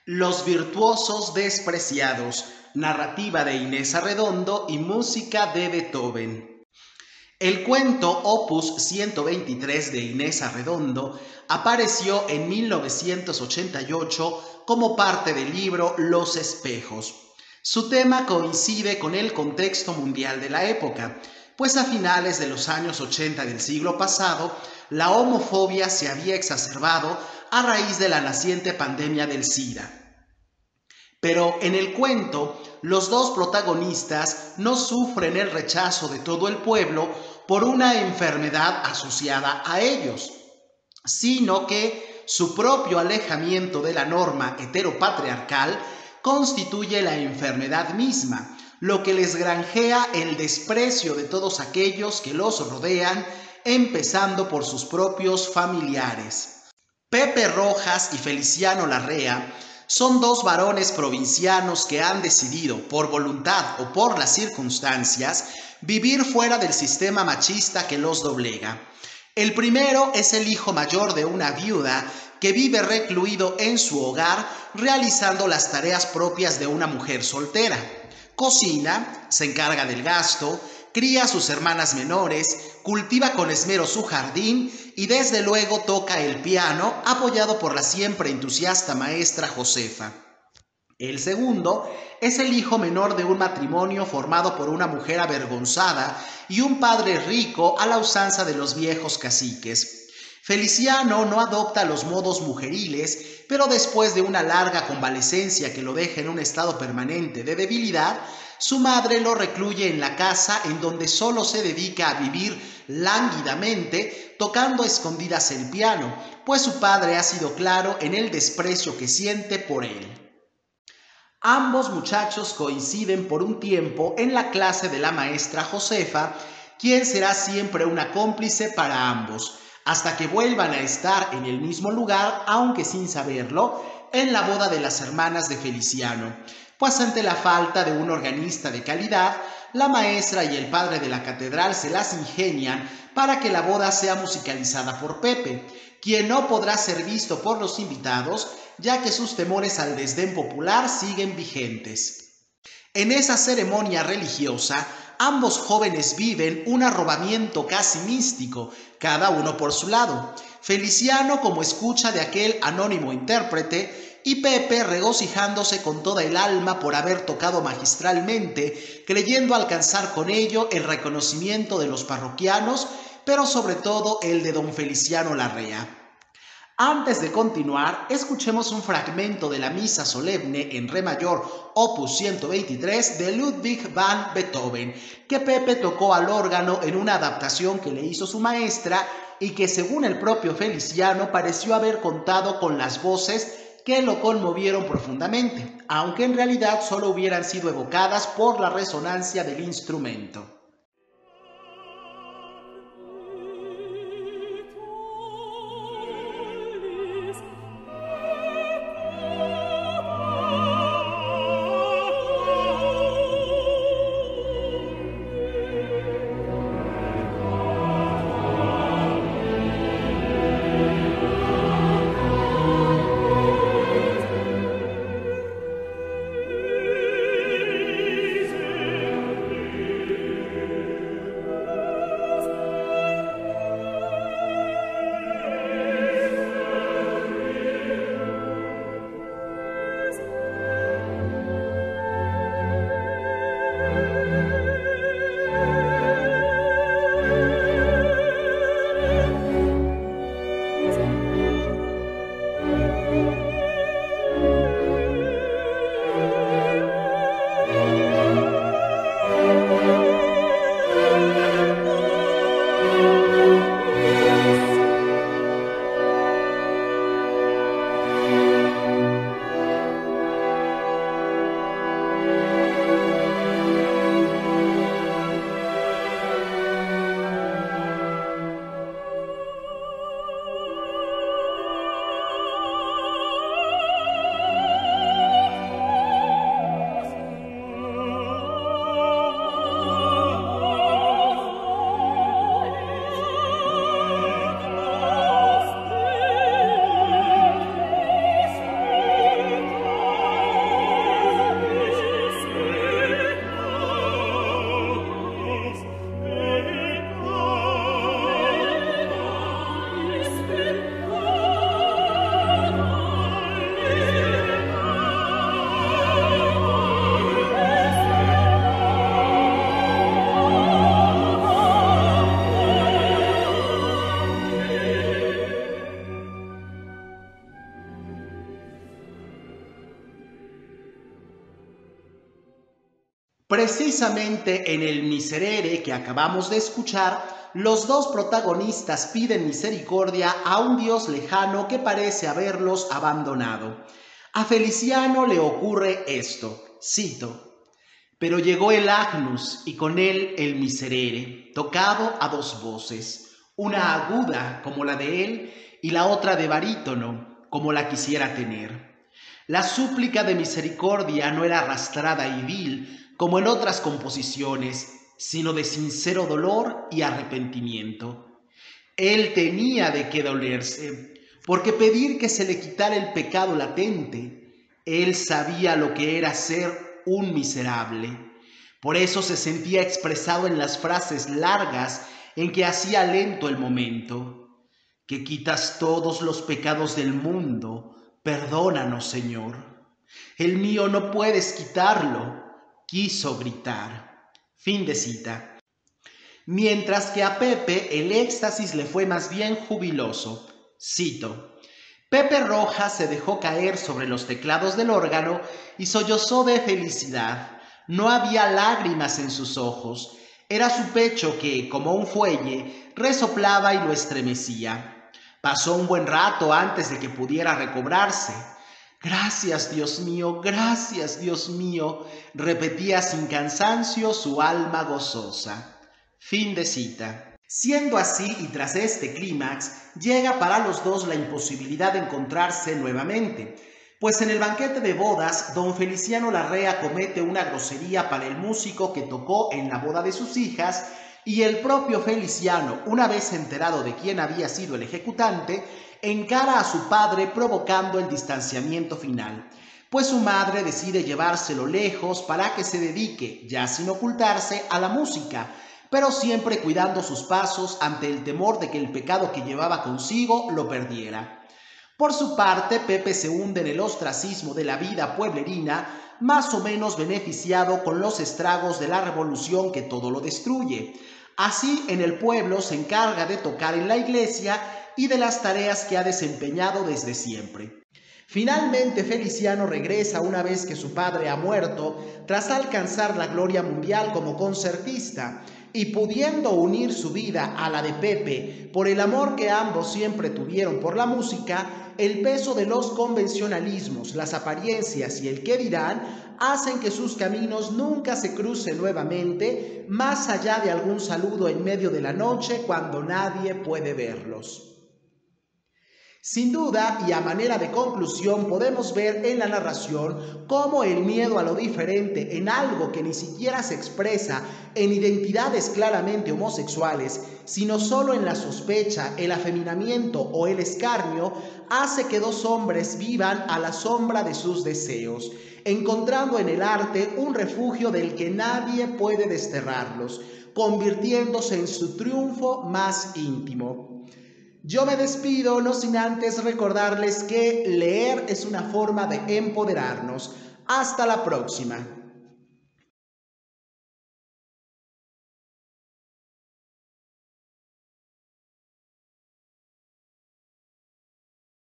Los virtuosos despreciados, narrativa de Inés Arredondo y música de Beethoven. El cuento Opus 123 de Inés Arredondo apareció en 1988 como parte del libro Los espejos. Su tema coincide con el contexto mundial de la época, pues a finales de los años 80 del siglo pasado, la homofobia se había exacerbado a raíz de la naciente pandemia del SIDA. Pero en el cuento, los dos protagonistas no sufren el rechazo de todo el pueblo por una enfermedad asociada a ellos, sino que su propio alejamiento de la norma heteropatriarcal constituye la enfermedad misma, lo que les granjea el desprecio de todos aquellos que los rodean, empezando por sus propios familiares. Pepe Rojas y Feliciano Larrea son dos varones provincianos que han decidido, por voluntad o por las circunstancias, vivir fuera del sistema machista que los doblega. El primero es el hijo mayor de una viuda que vive recluido en su hogar realizando las tareas propias de una mujer soltera. Cocina, se encarga del gasto, cría a sus hermanas menores, cultiva con esmero su jardín y desde luego toca el piano, apoyado por la siempre entusiasta maestra Josefa. El segundo es el hijo menor de un matrimonio formado por una mujer avergonzada y un padre rico a la usanza de los viejos caciques. Feliciano no adopta los modos mujeriles, pero después de una larga convalecencia que lo deja en un estado permanente de debilidad, su madre lo recluye en la casa en donde solo se dedica a vivir lánguidamente, tocando a escondidas el piano, pues su padre ha sido claro en el desprecio que siente por él. Ambos muchachos coinciden por un tiempo en la clase de la maestra Josefa, quien será siempre una cómplice para ambos, hasta que vuelvan a estar en el mismo lugar, aunque sin saberlo, en la boda de las hermanas de Feliciano, pues ante la falta de un organista de calidad, la maestra y el padre de la catedral se las ingenian para que la boda sea musicalizada por Pepe, quien no podrá ser visto por los invitados, ya que sus temores al desdén popular siguen vigentes. En esa ceremonia religiosa, ambos jóvenes viven un arrobamiento casi místico, cada uno por su lado. Feliciano como escucha de aquel anónimo intérprete y Pepe regocijándose con toda el alma por haber tocado magistralmente, creyendo alcanzar con ello el reconocimiento de los parroquianos, pero sobre todo el de don Feliciano Larrea. Antes de continuar, escuchemos un fragmento de la Misa Solemne en Re mayor, opus 123 de Ludwig van Beethoven, que Pepe tocó al órgano en una adaptación que le hizo su maestra y que según el propio Feliciano pareció haber contado con las voces que lo conmovieron profundamente, aunque en realidad solo hubieran sido evocadas por la resonancia del instrumento. Precisamente en el Miserere que acabamos de escuchar, los dos protagonistas piden misericordia a un Dios lejano que parece haberlos abandonado. A Feliciano le ocurre esto, cito: pero llegó el Agnus y con él el Miserere, tocado a dos voces, una aguda como la de él y la otra de barítono como la quisiera tener. La súplica de misericordia no era arrastrada y vil como en otras composiciones, sino de sincero dolor y arrepentimiento. Él tenía de qué dolerse, porque pedir que se le quitara el pecado latente, él sabía lo que era ser un miserable. Por eso se sentía expresado en las frases largas en que hacía lento el momento. Que quitas todos los pecados del mundo, perdónanos, Señor. El mío no puedes quitarlo, quiso gritar. Fin de cita. Mientras que a Pepe el éxtasis le fue más bien jubiloso. Cito: Pepe Rojas se dejó caer sobre los teclados del órgano y sollozó de felicidad. No había lágrimas en sus ojos. Era su pecho que, como un fuelle, resoplaba y lo estremecía. Pasó un buen rato antes de que pudiera recobrarse. Gracias, Dios mío, repetía sin cansancio su alma gozosa. Fin de cita. Siendo así, y tras este clímax, llega para los dos la imposibilidad de encontrarse nuevamente, pues en el banquete de bodas, don Feliciano Larrea comete una grosería para el músico que tocó en la boda de sus hijas, y el propio Feliciano, una vez enterado de quién había sido el ejecutante, encara a su padre provocando el distanciamiento final, pues su madre decide llevárselo lejos para que se dedique, ya sin ocultarse, a la música, pero siempre cuidando sus pasos ante el temor de que el pecado que llevaba consigo lo perdiera. Por su parte, Pepe se hunde en el ostracismo de la vida pueblerina, más o menos beneficiado con los estragos de la revolución que todo lo destruye. Así, en el pueblo se encarga de tocar en la iglesia y de las tareas que ha desempeñado desde siempre. Finalmente, Feliciano regresa una vez que su padre ha muerto, tras alcanzar la gloria mundial como concertista, y pudiendo unir su vida a la de Pepe por el amor que ambos siempre tuvieron por la música, el peso de los convencionalismos, las apariencias y el qué dirán hacen que sus caminos nunca se crucen nuevamente, más allá de algún saludo en medio de la noche cuando nadie puede verlos. Sin duda, y a manera de conclusión, podemos ver en la narración cómo el miedo a lo diferente en algo que ni siquiera se expresa en identidades claramente homosexuales, sino solo en la sospecha, el afeminamiento o el escarnio, hace que dos hombres vivan a la sombra de sus deseos, encontrando en el arte un refugio del que nadie puede desterrarlos, convirtiéndose en su triunfo más íntimo. Yo me despido, no sin antes recordarles que leer es una forma de empoderarnos. Hasta la próxima.